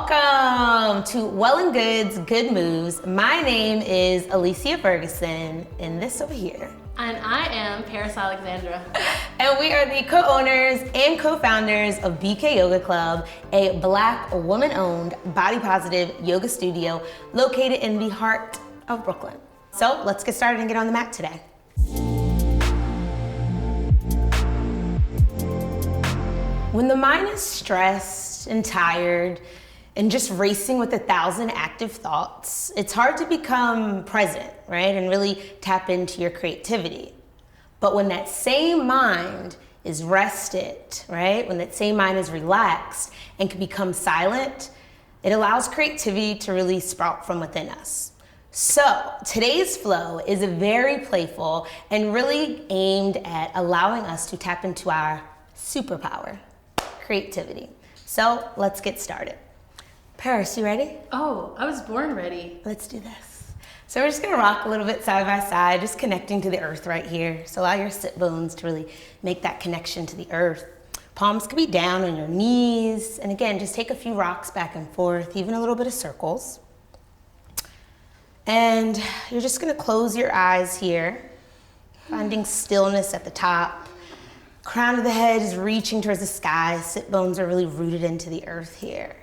Welcome to Well+Good's Good Moves. My name is Alicia Ferguson, and this over here. And I am Alexandra. And we are the co-owners and co-founders of BK Yoga Club, a Black woman-owned, body-positive yoga studio located in the heart of Brooklyn. So let's get started and get on the mat today. When the mind is stressed and tired and just racing with 1,000 active thoughts, it's hard to become present, right? And really tap into your creativity. But when that same mind is rested, right? When that same mind is relaxed and can become silent, it allows creativity to really sprout from within us. So today's flow is very playful and really aimed at allowing us to tap into our superpower, creativity. So let's get started. Paris, you ready? Oh, I was born ready. Let's do this. So we're just gonna rock a little bit side by side, just connecting to the earth right here. So allow your sit bones to really make that connection to the earth. Palms could be down on your knees. And again, just take a few rocks back and forth, even a little bit of circles. And you're just gonna close your eyes here, finding stillness at the top. Crown of the head is reaching towards the sky. Sit bones are really rooted into the earth here.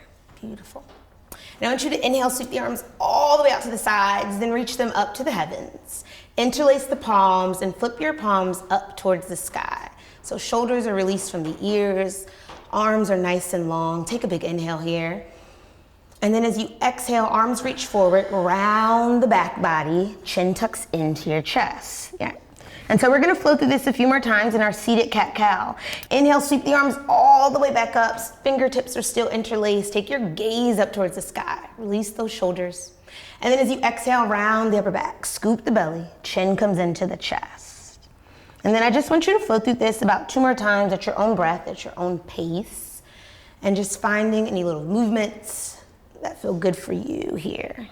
Beautiful. And I want you to inhale, sweep the arms all the way out to the sides, then reach them up to the heavens. Interlace the palms and flip your palms up towards the sky. So shoulders are released from the ears, arms are nice and long. Take a big inhale here. And then as you exhale, arms reach forward, round the back body, chin tucks into your chest. Yeah. And so we're gonna flow through this a few more times in our seated cat-cow. Inhale, sweep the arms all the way back up. Fingertips are still interlaced. Take your gaze up towards the sky. Release those shoulders. And then as you exhale, round the upper back, scoop the belly, chin comes into the chest. And then I just want you to flow through this about 2 more times at your own breath, at your own pace, and just finding any little movements that feel good for you here.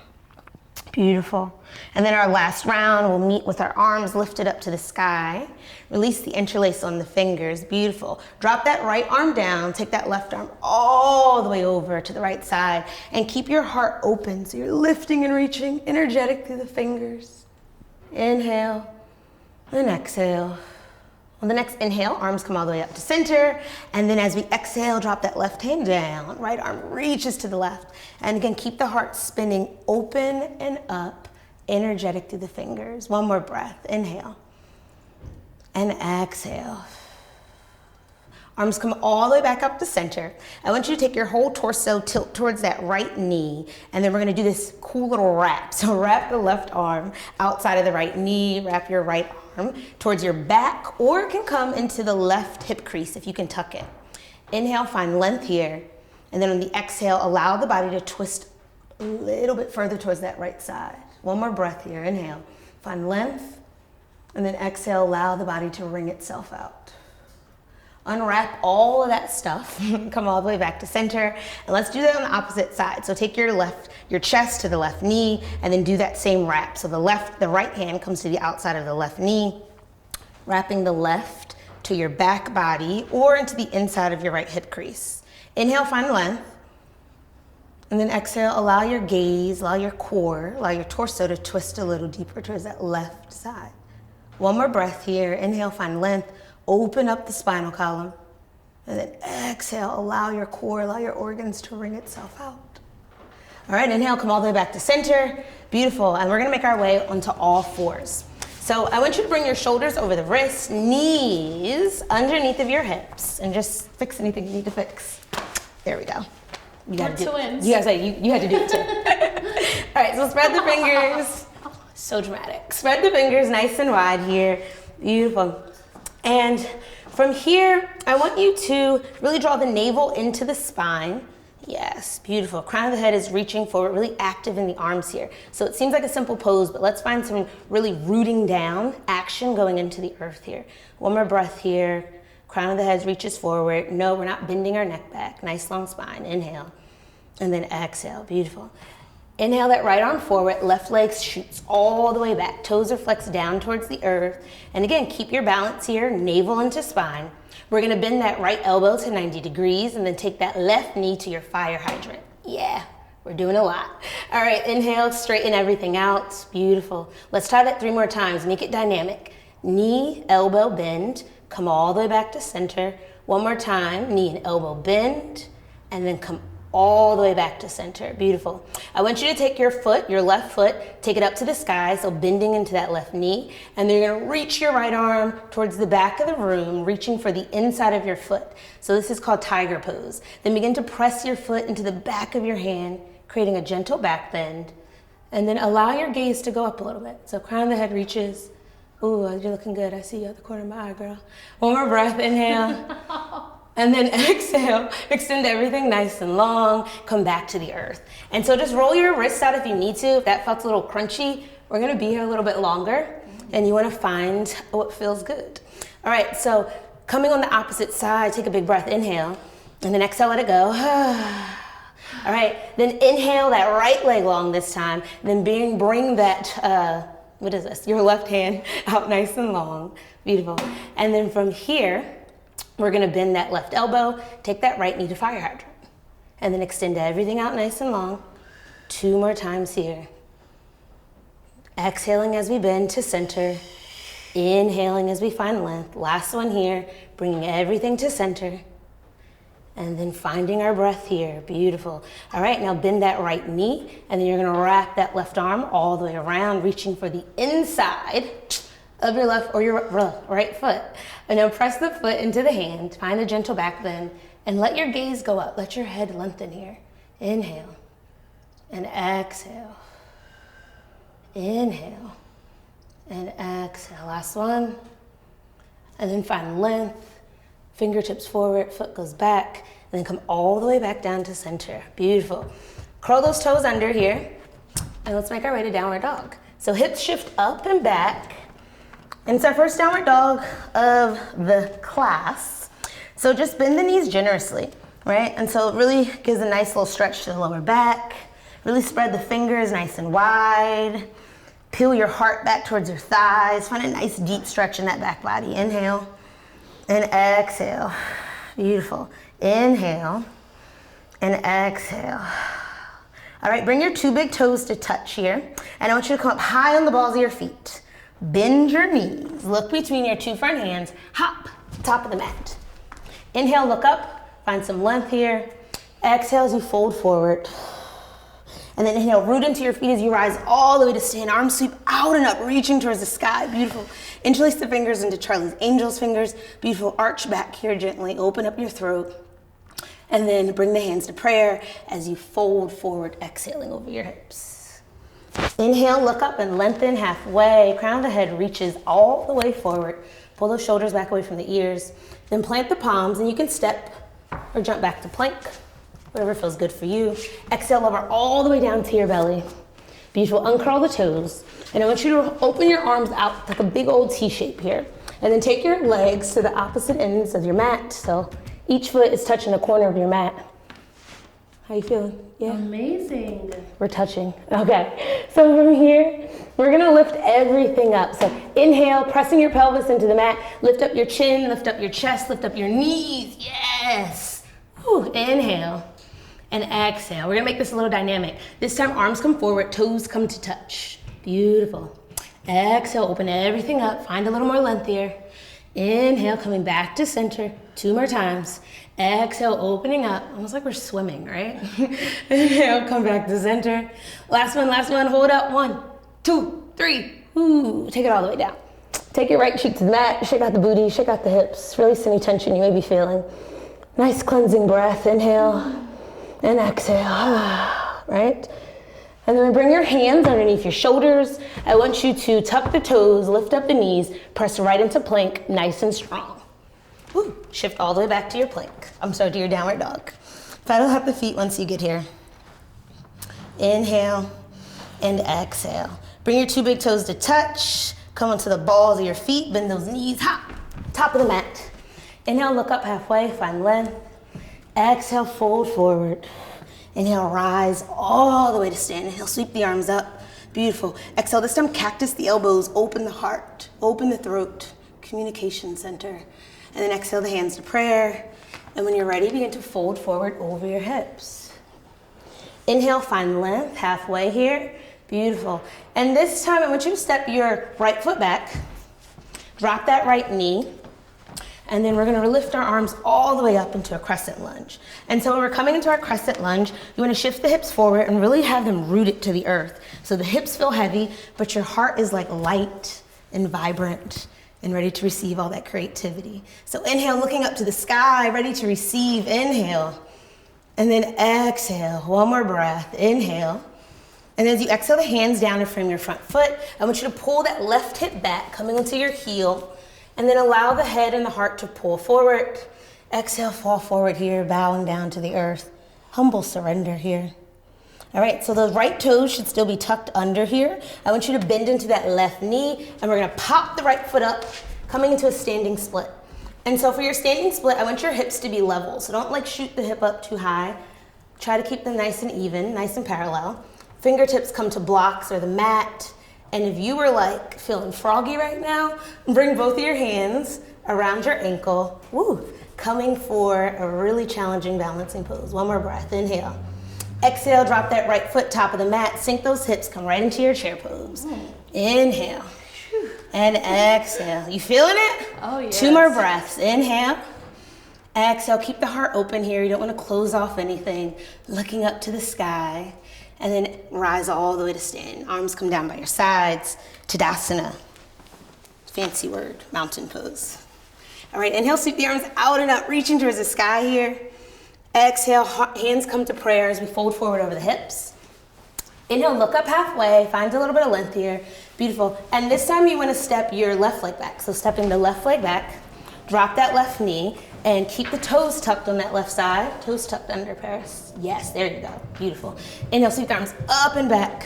Beautiful. And then our last round, we'll meet with our arms lifted up to the sky. Release the interlace on the fingers. Beautiful. Drop that right arm down. Take that left arm all the way over to the right side. And keep your heart open so you're lifting and reaching, energetic through the fingers. Inhale and exhale. On the next inhale, arms come all the way up to center. And then as we exhale, drop that left hand down. Right arm reaches to the left. And again, keep the heart spinning open and up, energetic through the fingers. One more breath. Inhale. And exhale. Arms come all the way back up to center. I want you to take your whole torso, tilt towards that right knee, and then we're gonna do this cool little wrap. So wrap the left arm outside of the right knee, wrap your right arm towards your back, or it can come into the left hip crease if you can tuck it. Inhale, find length here, and then on the exhale, allow the body to twist a little bit further towards that right side. One more breath here, inhale, find length, and then exhale, allow the body to wring itself out. Unwrap all of that stuff, come all the way back to center, and let's do that on the opposite side. So take your chest to the left knee, and then do that same wrap. So the right hand comes to the outside of the left knee, wrapping the left to your back body or into the inside of your right hip crease. Inhale, find length, and then exhale, allow your gaze, allow your core, allow your torso to twist a little deeper towards that left side. One more breath here, inhale, find length, open up the spinal column, and then exhale, allow your core, allow your organs to wring itself out. All right, inhale, come all the way back to center. Beautiful, and we're gonna make our way onto all fours. So I want you to bring your shoulders over the wrists, knees underneath of your hips, and just fix anything you need to fix. There we go. You gotta do it. You had to do it too. All right, so spread the fingers. So dramatic. Spread the fingers nice and wide here. Beautiful. And from here, I want you to really draw the navel into the spine. Yes, beautiful. Crown of the head is reaching forward, really active in the arms here. So it seems like a simple pose, but let's find some really rooting down action going into the earth here. One more breath here. Crown of the head reaches forward. No, we're not bending our neck back. Nice long spine. Inhale. And then exhale. Beautiful. Inhale that right arm forward, left leg shoots all the way back. Toes are flexed down towards the earth. And again, keep your balance here, navel into spine. We're gonna bend that right elbow to 90 degrees and then take that left knee to your fire hydrant. Yeah, we're doing a lot. All right, inhale, straighten everything out. Beautiful. Let's try that 3 more times, make it dynamic. Knee, elbow, bend. Come all the way back to center. One more time, knee and elbow bend, and then come all the way back to center. Beautiful. I want you to take your foot, your left foot, take it up to the sky, so bending into that left knee, and then you're gonna reach your right arm towards the back of the room, reaching for the inside of your foot. So this is called tiger pose. Then begin to press your foot into the back of your hand, creating a gentle back bend, and then allow your gaze to go up a little bit. So crown of the head reaches. Ooh, you're looking good. I see you at the corner of my eye, girl. One more breath, inhale. And then exhale, extend everything nice and long, come back to the earth. And so just roll your wrists out if you need to. If that felt a little crunchy, we're gonna be here a little bit longer and you wanna find what feels good. All right, so coming on the opposite side, take a big breath, inhale, and then exhale, let it go. All right, then inhale that right leg long this time, then bring that, what is this? Your left hand out nice and long, beautiful. And then from here, we're gonna bend that left elbow, take that right knee to fire hydrant, and then extend everything out nice and long. 2 more times here. Exhaling as we bend to center, inhaling as we find length. Last one here, bringing everything to center, and then finding our breath here, beautiful. All right, now bend that right knee, and then you're gonna wrap that left arm all the way around, reaching for the inside of your left or your right foot. And now press the foot into the hand, find a gentle back bend, and let your gaze go up. Let your head lengthen here. Inhale and exhale. Inhale and exhale. Last one. And then find length, fingertips forward, foot goes back, and then come all the way back down to center. Beautiful. Curl those toes under here, and let's make our way to downward dog. So hips shift up and back. And it's our first downward dog of the class. So just bend the knees generously, right? And so it really gives a nice little stretch to the lower back. Really spread the fingers nice and wide. Peel your heart back towards your thighs. Find a nice deep stretch in that back body. Inhale and exhale. Beautiful. Inhale and exhale. All right, bring your 2 big toes to touch here. And I want you to come up high on the balls of your feet. Bend your knees, look between your 2 front hands, hop, top of the mat. Inhale, look up, find some length here. Exhale as you fold forward. And then inhale, root into your feet as you rise all the way to stand. Arms sweep out and up, reaching towards the sky, beautiful. Interlace the fingers into Charlie's Angel's fingers. Beautiful, arch back here gently, open up your throat. And then bring the hands to prayer as you fold forward, exhaling over your hips. Inhale, look up and lengthen halfway. Crown of the head reaches all the way forward. Pull those shoulders back away from the ears. Then plant the palms and you can step or jump back to plank, whatever feels good for you. Exhale, lower all the way down to your belly. Beautiful, uncurl the toes. And I want you to open your arms out like a big old T shape here. And then take your legs to the opposite ends of your mat. So each foot is touching the corner of your mat. How you feeling? Yeah? Amazing. We're touching. Okay. So from here, we're gonna lift everything up. So inhale, pressing your pelvis into the mat. Lift up your chin, lift up your chest, lift up your knees. Yes. Whew. Inhale and exhale. We're gonna make this a little dynamic. This time, arms come forward, toes come to touch. Beautiful. Exhale, open everything up. Find a little more length here. Inhale, coming back to center. 2 more times. Exhale, opening up, almost like we're swimming, right? Inhale, come back to center. Last one, hold up. 1, 2, 3. Ooh, take it all the way down. Take your right cheek to the mat, shake out the booty, shake out the hips, release any tension you may be feeling. Nice cleansing breath, inhale and exhale, right? And then bring your hands underneath your shoulders. I want you to tuck the toes, lift up the knees, press right into plank, nice and strong. Woo. Shift all the way back to your plank. To your downward dog. Pedal up the feet once you get here. Inhale and exhale. Bring your 2 big toes to touch. Come onto the balls of your feet, bend those knees, hop, top of the mat. Inhale, look up halfway, find length. Exhale, fold forward. Inhale, rise all the way to stand. Inhale, sweep the arms up. Beautiful. Exhale, this time cactus the elbows, open the heart, open the throat, communication center. And then exhale the hands to prayer. And when you're ready, begin to fold forward over your hips. Inhale, find length halfway here. Beautiful. And this time I want you to step your right foot back, drop that right knee, and then we're gonna lift our arms all the way up into a crescent lunge. And so when we're coming into our crescent lunge, you wanna shift the hips forward and really have them rooted to the earth. So the hips feel heavy, but your heart is like light and vibrant and ready to receive all that creativity. So inhale, looking up to the sky, ready to receive, inhale. And then exhale, one more breath, inhale. And as you exhale the hands down and frame your front foot, I want you to pull that left hip back, coming onto your heel, and then allow the head and the heart to pull forward. Exhale, fall forward here, bowing down to the earth. Humble surrender here. All right, so the right toes should still be tucked under here. I want you to bend into that left knee, and we're gonna pop the right foot up, coming into a standing split. And so for your standing split, I want your hips to be level. So don't like shoot the hip up too high. Try to keep them nice and even, nice and parallel. Fingertips come to blocks or the mat. And if you were like feeling froggy right now, bring both of your hands around your ankle. Woo, coming for a really challenging balancing pose. One more breath, inhale. Exhale, drop that right foot, top of the mat. Sink those hips, come right into your chair pose. Inhale. And exhale. You feeling it? Oh, yes. 2 more breaths. Inhale. Exhale. Keep the heart open here. You don't want to close off anything. Looking up to the sky. And then rise all the way to stand. Arms come down by your sides. Tadasana. Fancy word. Mountain pose. All right. Inhale. Sweep the arms out and up. Reaching towards the sky here. Exhale. Hands come to prayer as we fold forward over the hips. Inhale. Look up halfway. Find a little bit of length here. Beautiful. And this time you want to step your left leg back. So stepping the left leg back, drop that left knee, and keep the toes tucked on that left side. Toes tucked under, Paris. Yes, there you go. Beautiful. Inhale, sweep the arms up and back.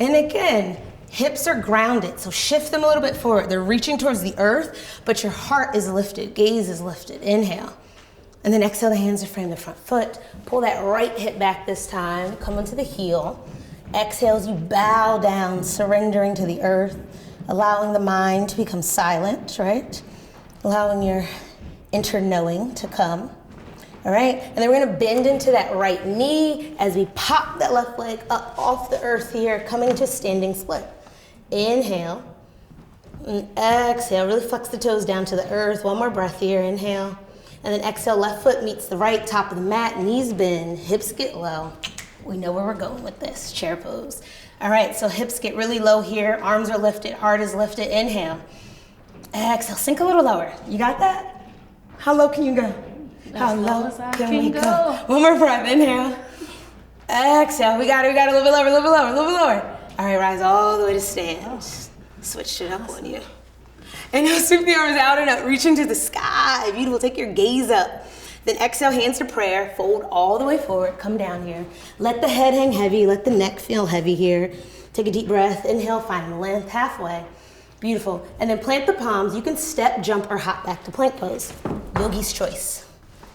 And again, hips are grounded, so shift them a little bit forward. They're reaching towards the earth, but your heart is lifted, gaze is lifted. Inhale. And then exhale, the hands to frame the front foot. Pull that right hip back this time. Come onto the heel. Exhale as you bow down, surrendering to the earth, allowing the mind to become silent, right? Allowing your inner knowing to come, all right? And then we're gonna bend into that right knee as we pop that left leg up off the earth here, coming to standing split. Inhale, and exhale, really flex the toes down to the earth. One more breath here, inhale. And then exhale, left foot meets the right, top of the mat, knees bend, hips get low. We know where we're going with this, chair pose. All right, so hips get really low here, arms are lifted, heart is lifted, inhale. Exhale, sink a little lower. You got that? How low can you go? How low can we go? One more breath, inhale. Exhale, we got it, a little bit lower, a little bit lower, a little bit lower. All right, rise all the way to stand. Switched it up on you. And now sweep the arms out and up, reaching to the sky. Beautiful, take your gaze up. Then exhale, hands to prayer, fold all the way forward, come down here. Let the head hang heavy, let the neck feel heavy here. Take a deep breath, inhale, find length halfway. Beautiful, and then plant the palms. You can step, jump, or hop back to plank pose. Yogi's choice.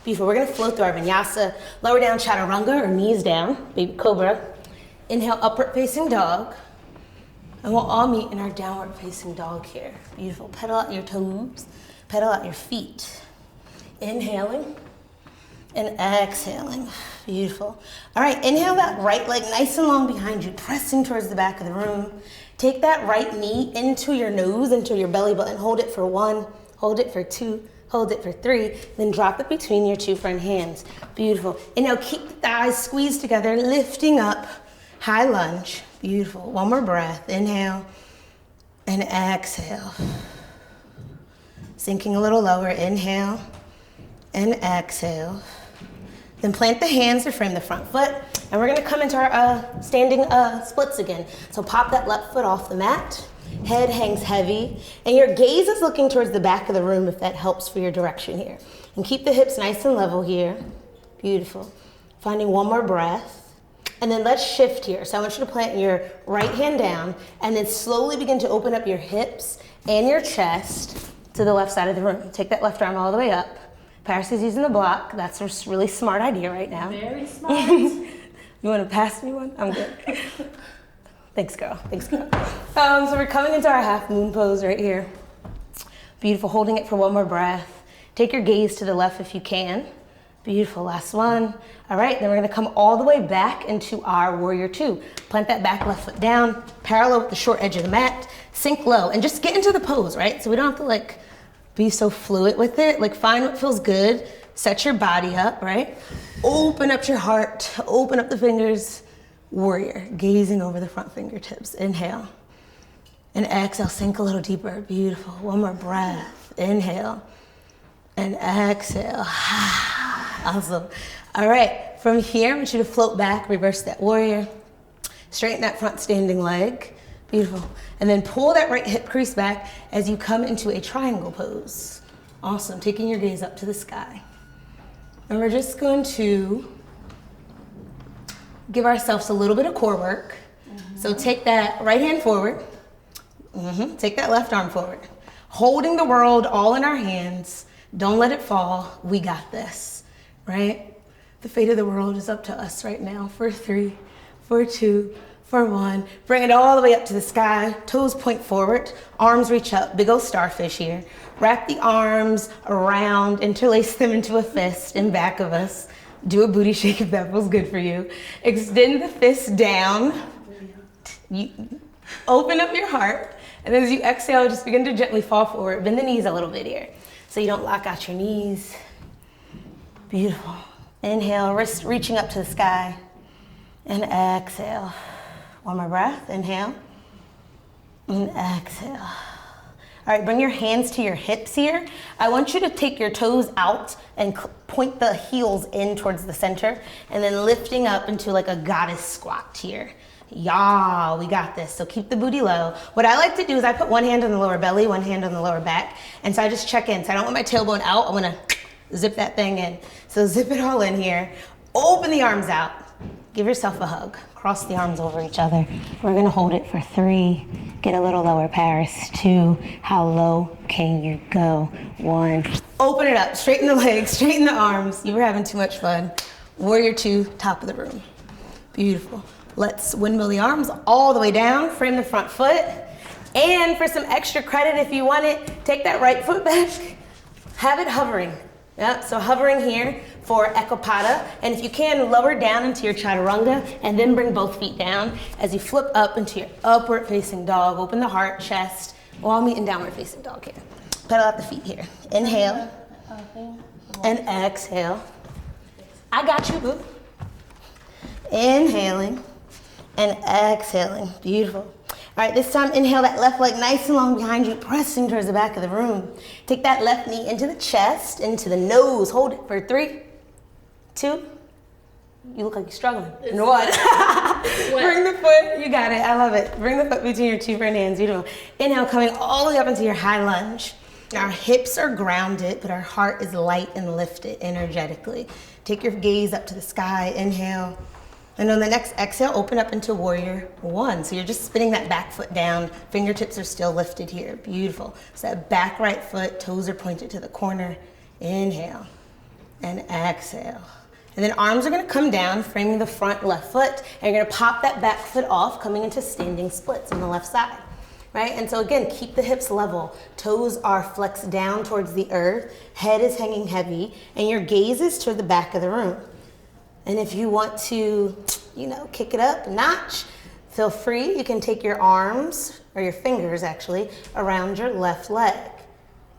Beautiful, we're gonna flow through our vinyasa. Lower down chaturanga or knees down, baby cobra. Inhale, upward facing dog. And we'll all meet in our downward facing dog here. Beautiful, pedal out your toes, pedal out your feet. Inhaling. And exhaling, beautiful. All right, inhale that right leg nice and long behind you, pressing towards the back of the room. Take that right knee into your nose, into your belly button. Hold it for 1, hold it for 2, hold it for 3, then drop it between your 2 front hands. Beautiful. And now keep the thighs squeezed together, lifting up, high lunge. Beautiful. One more breath, inhale and exhale. Sinking a little lower, inhale and exhale. Then plant the hands to frame the front foot, and we're gonna come into our standing splits again. So pop that left foot off the mat, head hangs heavy, and your gaze is looking towards the back of the room if that helps for your direction here. And keep the hips nice and level here. Beautiful. Finding one more breath. And then let's shift here. So I want you to plant your right hand down, and then slowly begin to open up your hips and your chest to the left side of the room. Take that left arm all the way up. Paris is using the block. That's a really smart idea right now. Very smart. You want to pass me one? I'm good. Thanks, girl. Thanks, girl. So we're coming into our half moon pose right here. Beautiful. Holding it for one more breath. Take your gaze to the left if you can. Beautiful. Last one. All right, then we're going to come all the way back into our warrior two. Plant that back left foot down, parallel with the short edge of the mat. Sink low and just get into the pose, right? So we don't have to like be so fluid with it. Like find what feels good. Set your body up, right? Open up your heart. Open up the fingers. Warrior, gazing over the front fingertips. Inhale. And exhale, sink a little deeper. Beautiful. One more breath. Inhale. And exhale. Awesome. All right, from here, I want you to float back, reverse that warrior. Straighten that front standing leg. Beautiful. And then pull that right hip crease back as you come into a triangle pose. Awesome. Taking your gaze up to the sky. And we're just going to give ourselves a little bit of core work. So take that right hand forward. Take that left arm forward. Holding the world all in our hands. Don't let it fall. We got this, right? The fate of the world is up to us right now. For 3, for 2, for 1. Bring it all the way up to the sky. Toes point forward. Arms reach up. Big old starfish here. Wrap the arms around. Interlace them into a fist in back of us. Do a booty shake if that feels good for you. Extend the fist down. You open up your heart. And then as you exhale, just begin to gently fall forward. Bend the knees a little bit here so you don't lock out your knees. Beautiful. Inhale, wrist reaching up to the sky. And exhale. One more breath. Inhale. And exhale. All right, bring your hands to your hips here. I want you to take your toes out and point the heels in towards the center and then lifting up into like a goddess squat here. Yeah, we got this. So keep the booty low. What I like to do is I put one hand on the lower belly, one hand on the lower back. And so I just check in. So I don't want my tailbone out. I want to zip that thing in. So zip it all in here. Open the arms out. Give yourself a hug. Cross the arms over each other. We're going to hold it for 3. Get a little lower, Paris. 2. How low can you go? 1. Open it up. Straighten the legs. Straighten the arms. You were having too much fun. Warrior 2, top of the room. Beautiful. Let's windmill the arms all the way down. Frame the front foot. And for some extra credit, if you want it, take that right foot back. Have it hovering. Yeah, so hovering here for Ekapada, and if you can, lower down into your chaturanga, and then bring both feet down as you flip up into your upward facing dog. Open the heart, chest. Well, I'll meet in downward facing dog here. Pedal out the feet here. Inhale, and exhale. I got you, boo. Inhaling, and exhaling. Beautiful. All right, this time inhale that left leg nice and long behind you, pressing towards the back of the room. Take that left knee into the chest, into the nose. Hold it for 3, 2. You look like you're struggling. And 1. Bring the foot, you got it, I love it. Bring the foot between your 2 front hands, beautiful. Inhale, coming all the way up into your high lunge. Our hips are grounded, but our heart is light and lifted energetically. Take your gaze up to the sky, inhale. And on the next exhale, open up into warrior 1. So you're just spinning that back foot down. Fingertips are still lifted here. Beautiful. So that back right foot, toes are pointed to the corner. Inhale and exhale. And then arms are going to come down, framing the front left foot. And you're going to pop that back foot off, coming into standing splits on the left side. Right? And so again, keep the hips level. Toes are flexed down towards the earth. Head is hanging heavy. And your gaze is toward the back of the room. And if you want to, kick it up a notch, feel free. You can take your arms, or your fingers actually, around your left leg.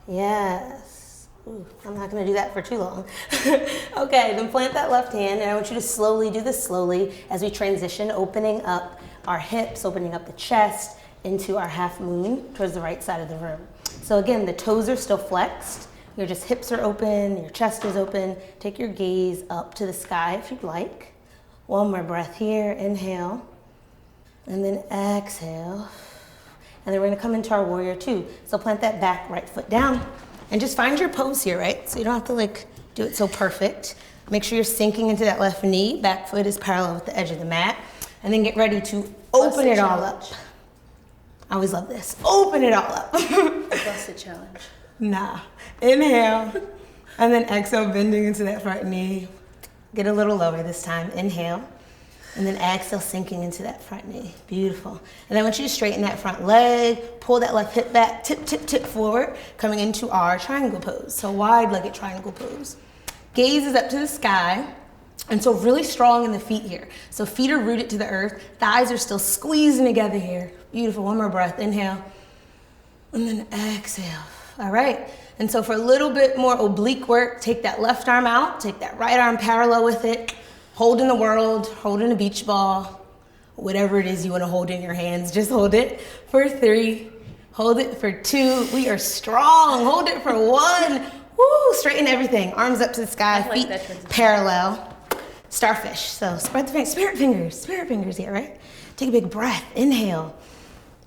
Yes. Ooh, I'm not gonna do that for too long. Okay, then plant that left hand, and I want you to slowly do this slowly as we transition, opening up our hips, opening up the chest into our half moon towards the right side of the room. So again, the toes are still flexed. Your just hips are open, your chest is open. Take your gaze up to the sky if you'd like. One more breath here, inhale, and then exhale. And then we're gonna come into our warrior 2. So plant that back right foot down and just find your pose here, right? So you don't have to do it so perfect. Make sure you're sinking into that left knee. Back foot is parallel with the edge of the mat. And then get ready to open it all up. I always love this. Open it all up. Busted challenge. Nah. Inhale, and then exhale, bending into that front knee. Get a little lower this time. Inhale, And then exhale, sinking into that front knee. Beautiful. And I want you to straighten that front leg, pull that left hip back, tip, tip, tip forward, coming into our triangle pose. So wide-legged triangle pose. Gaze is up to the sky. And so really strong in the feet here. So feet are rooted to the earth. Thighs are still squeezing together here. Beautiful. One more breath. Inhale. And then exhale. All right. And so for a little bit more oblique work, take that left arm out. Take that right arm parallel with it. Holding the world, holding a beach ball, whatever it is you want to hold in your hands, just hold it for 3, hold it for 2. We are strong. Hold it for 1. Woo, straighten everything. Arms up to the sky, feet parallel. Starfish. So spread the fingers, spirit fingers here, right? Take a big breath. Inhale.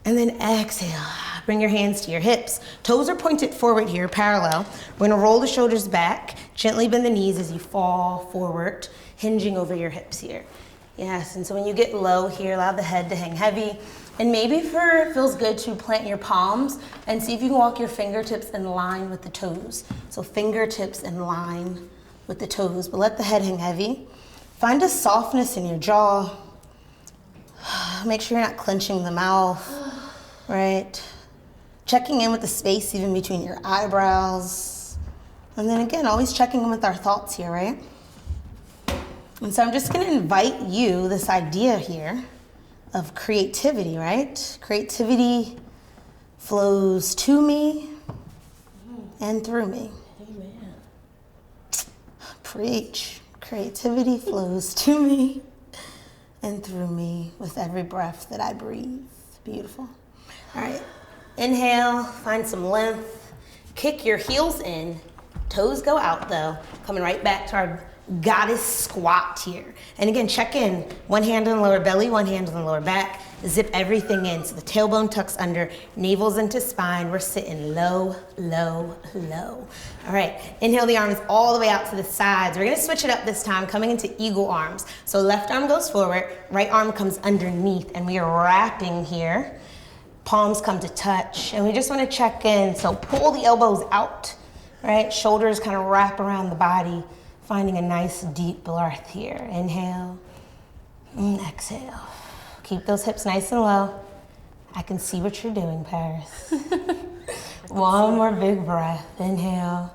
And then exhale. Bring your hands to your hips. Toes are pointed forward here, parallel. We're gonna roll the shoulders back. Gently bend the knees as you fall forward, hinging over your hips here. Yes, and so when you get low here, allow the head to hang heavy. And maybe it feels good to plant your palms and see if you can walk your fingertips in line with the toes. So fingertips in line with the toes, but let the head hang heavy. Find a softness in your jaw. Make sure you're not clenching the mouth, right? Checking in with the space even between your eyebrows. And then again, always checking in with our thoughts here, right? And so I'm just gonna invite you, this idea here of creativity, right? Creativity flows to me and through me. Amen. Preach. Creativity flows to me and through me with every breath that I breathe. Beautiful. All right. Inhale, find some length. Kick your heels in. Toes go out though. Coming right back to our goddess squat here. And again, check in. One hand on the lower belly, one hand on the lower back. Zip everything in. So the tailbone tucks under, navel's into spine. We're sitting low, low, low. All right, inhale the arms all the way out to the sides. We're gonna switch it up this time, coming into eagle arms. So left arm goes forward, right arm comes underneath, and we are wrapping here. Palms come to touch, and we just wanna check in. So pull the elbows out, right? Shoulders kind of wrap around the body, finding a nice deep breath here. Inhale, and exhale. Keep those hips nice and low. I can see what you're doing, Paris. One more big breath, inhale.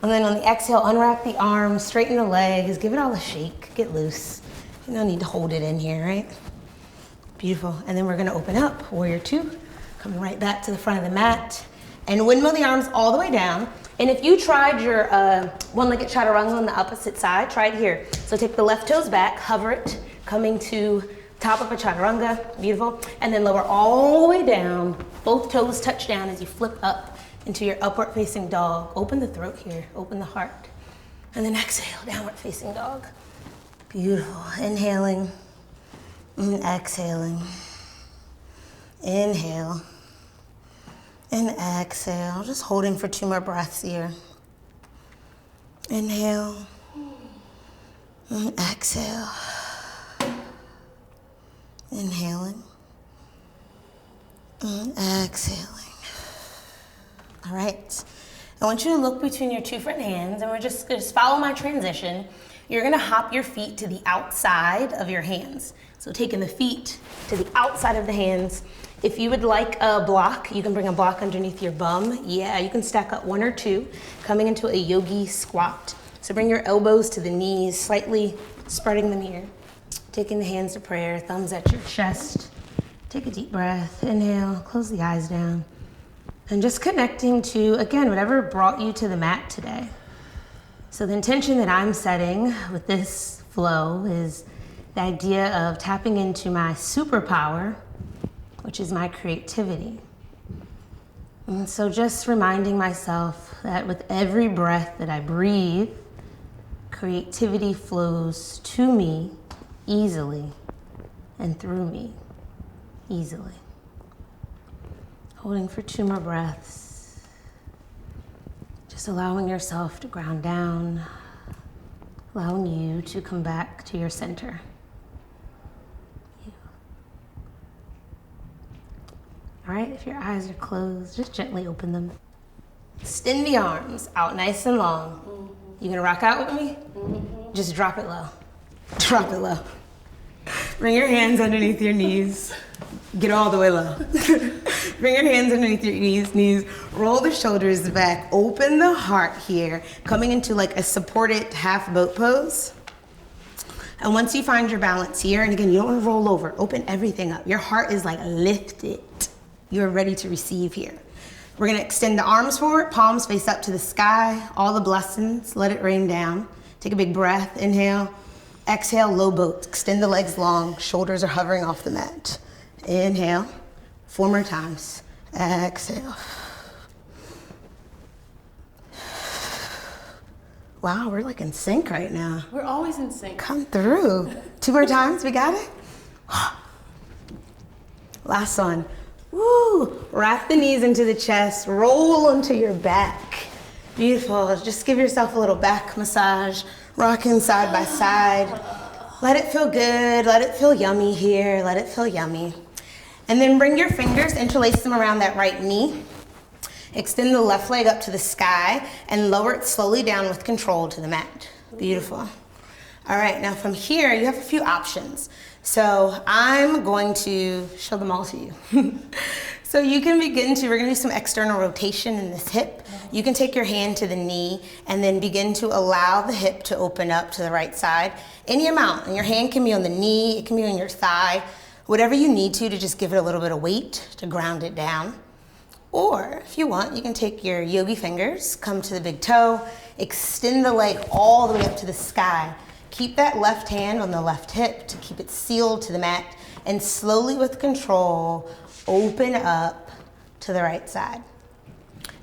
And then on the exhale, unwrap the arms, straighten the legs, give it all a shake, get loose. You don't need to hold it in here, right? Beautiful, and then we're gonna open up, warrior 2, coming right back to the front of the mat, and windmill the arms all the way down. And if you tried your one-legged chaturanga on the opposite side, try it here. So take the left toes back, hover it, coming to top of a chaturanga, beautiful. And then lower all the way down, both toes touch down as you flip up into your upward facing dog. Open the throat here, open the heart. And then exhale, downward facing dog. Beautiful, inhaling and exhaling. Inhale and exhale, just holding for 2 more breaths here. Inhale and exhale. Inhaling and exhaling. All right. I want you to look between your 2 front hands, and we're just follow my transition. You're gonna hop your feet to the outside of your hands. So taking the feet to the outside of the hands. If you would like a block, you can bring a block underneath your bum. Yeah, you can stack up 1 or 2, coming into a yogi squat. So bring your elbows to the knees, slightly spreading them here. Taking the hands to prayer, thumbs at your chest. Take a deep breath, inhale, close the eyes down. And just connecting to, again, whatever brought you to the mat today. So the intention that I'm setting with this flow is the idea of tapping into my superpower, which is my creativity. And so just reminding myself that with every breath that I breathe, creativity flows to me easily and through me easily. Holding for 2 more breaths. Just allowing yourself to ground down, allowing you to come back to your center. All right, if your eyes are closed, just gently open them. Extend the arms out nice and long. You gonna rock out with me? Just drop it low. Drop it low. Bring your hands underneath your knees. Get all the way low. Bring your hands underneath your knees. Roll the shoulders back. Open the heart here. Coming into like a supported half boat pose. And once you find your balance here, and again, you don't want to roll over. Open everything up. Your heart is like lifted. You're ready to receive here. We're going to extend the arms forward. Palms face up to the sky. All the blessings. Let it rain down. Take a big breath. Inhale. Exhale, low boat. Extend the legs long. Shoulders are hovering off the mat. Inhale. 4 more times. Exhale. Wow, we're like in sync right now. We're always in sync. Come through. 2 more times, we got it? Last one. Woo! Wrap the knees into the chest, roll onto your back. Beautiful. Just give yourself a little back massage, rocking side by side. Let it feel good, let it feel yummy here, let it feel yummy. And then bring your fingers, interlace them around that right knee. Extend the left leg up to the sky and lower it slowly down with control to the mat. Beautiful. All right, now from here, you have a few options. So I'm going to show them all to you. So you can begin to, we're gonna do some external rotation in this hip. You can take your hand to the knee and then begin to allow the hip to open up to the right side. Any amount, and your hand can be on the knee, it can be on your thigh, whatever you need to just give it a little bit of weight to ground it down. Or if you want, you can take your yogi fingers, come to the big toe, extend the leg all the way up to the sky. Keep that left hand on the left hip to keep it sealed to the mat, and slowly with control, open up to the right side.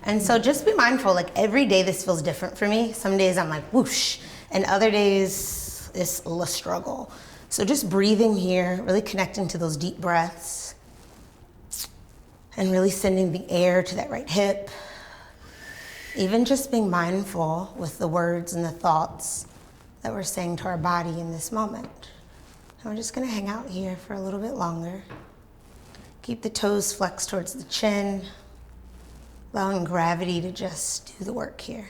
And so just be mindful, like every day this feels different for me. Some days I'm like whoosh, and other days it's a struggle. So just breathing here, really connecting to those deep breaths. And really sending the air to that right hip. Even just being mindful with the words and the thoughts that we're saying to our body in this moment. And we're just gonna hang out here for a little bit longer. Keep the toes flexed towards the chin, allowing gravity to just do the work here.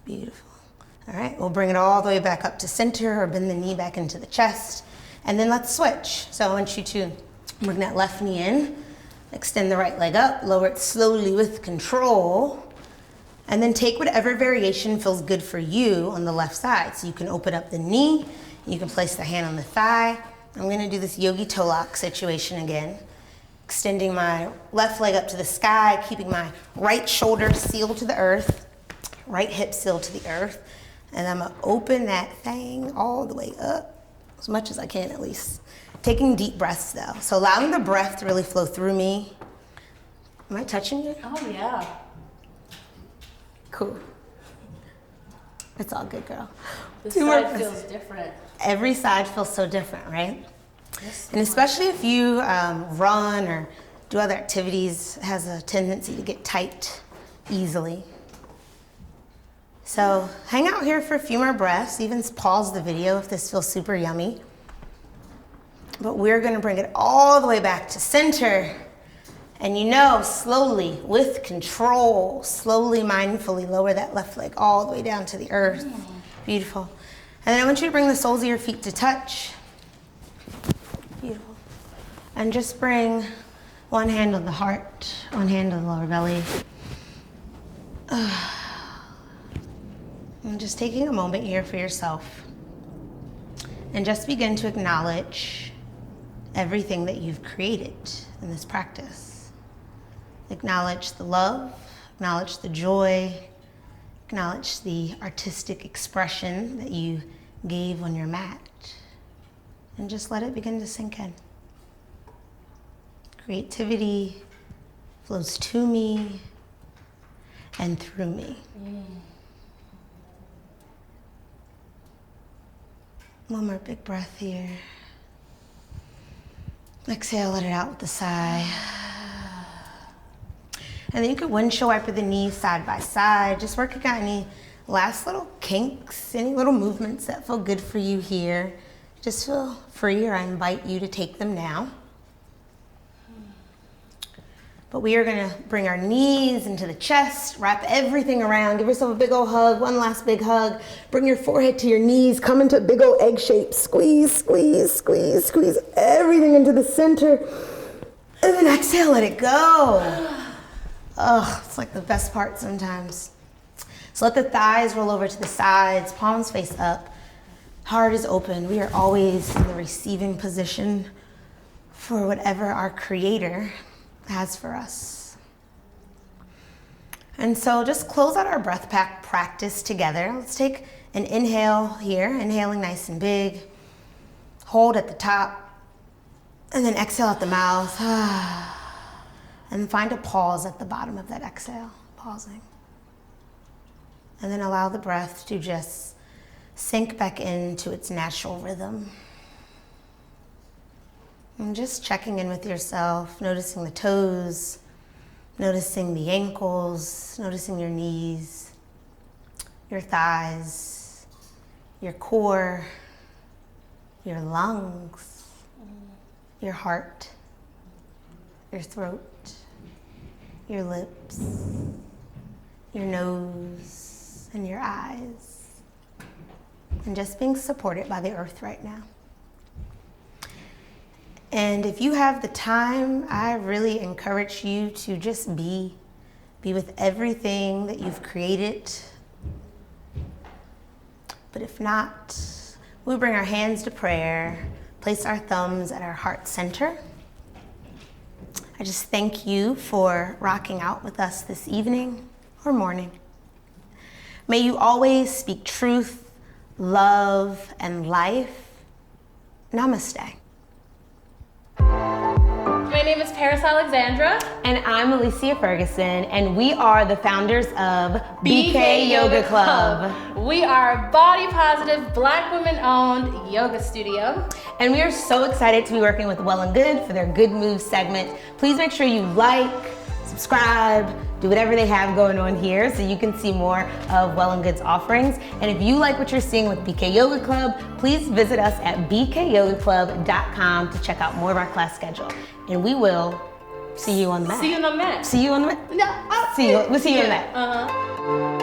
Beautiful. All right, we'll bring it all the way back up to center or bend the knee back into the chest. And then let's switch. So I want you to bring that left knee in, extend the right leg up, lower it slowly with control, and then take whatever variation feels good for you on the left side. So you can open up the knee, you can place the hand on the thigh. I'm gonna do this yogi toe lock situation again. Extending my left leg up to the sky, keeping my right shoulder sealed to the earth, right hip sealed to the earth, and I'm gonna open that thing all the way up, as much as I can at least. Taking deep breaths though. So allowing the breath to really flow through me. Am I touching you? Oh yeah. Cool. It's all good, girl. This side feels different. Every side feels so different, right? Yes. And especially if you run or do other activities, it has a tendency to get tight easily. So hang out here for a few more breaths. Even pause the video if this feels super yummy. But we're gonna bring it all the way back to center. And slowly, with control, slowly, mindfully lower that left leg all the way down to the earth. Beautiful. And then I want you to bring the soles of your feet to touch. Beautiful. And just bring one hand on the heart, one hand on the lower belly. And just taking a moment here for yourself. And just begin to acknowledge everything that you've created in this practice. Acknowledge the love, acknowledge the joy, acknowledge the artistic expression that you gave on your mat, and just let it begin to sink in. Creativity flows to me and through me. One more big breath here. Exhale, let it out with a sigh. And then you could windshield wiper the knees side by side. Just working out any last little kinks, any little movements that feel good for you here. Just feel free, or I invite you to take them now. But we are gonna bring our knees into the chest, wrap everything around, give yourself a big old hug, one last big hug. Bring your forehead to your knees, come into a big old egg shape. Squeeze, squeeze, squeeze, squeeze everything into the center. And then exhale, let it go. Oh, it's like the best part sometimes. So let the thighs roll over to the sides, palms face up. Heart is open. We are always in the receiving position for whatever our Creator has for us. And so just close out our breath practice together. Let's take an inhale here, inhaling nice and big. Hold at the top, and then exhale out the mouth. And find a pause at the bottom of that exhale, pausing. And then allow the breath to just sink back into its natural rhythm. And just checking in with yourself, noticing the toes, noticing the ankles, noticing your knees, your thighs, your core, your lungs, your heart, your throat, your lips, your nose, and your eyes. And just being supported by the earth right now. And if you have the time, I really encourage you to just be with everything that you've created. But if not, we bring our hands to prayer, place our thumbs at our heart center. I just thank you for rocking out with us this evening or morning. May you always speak truth, love, and life. Namaste. My name is Alexandra. And I'm Alicia Ferguson, and we are the founders of BK Yoga Club. We are a body positive, Black women owned yoga studio. And we are so excited to be working with Well+Good for their Good Moves segment. Please make sure you like, subscribe, do whatever they have going on here so you can see more of Well+Good's offerings. And if you like what you're seeing with BK Yoga Club, please visit us at bkyogaclub.com to check out more of our class schedule. And we will see you on the mat. See you on the mat. See you on the mat. No, We'll see you on the mat. Uh-huh.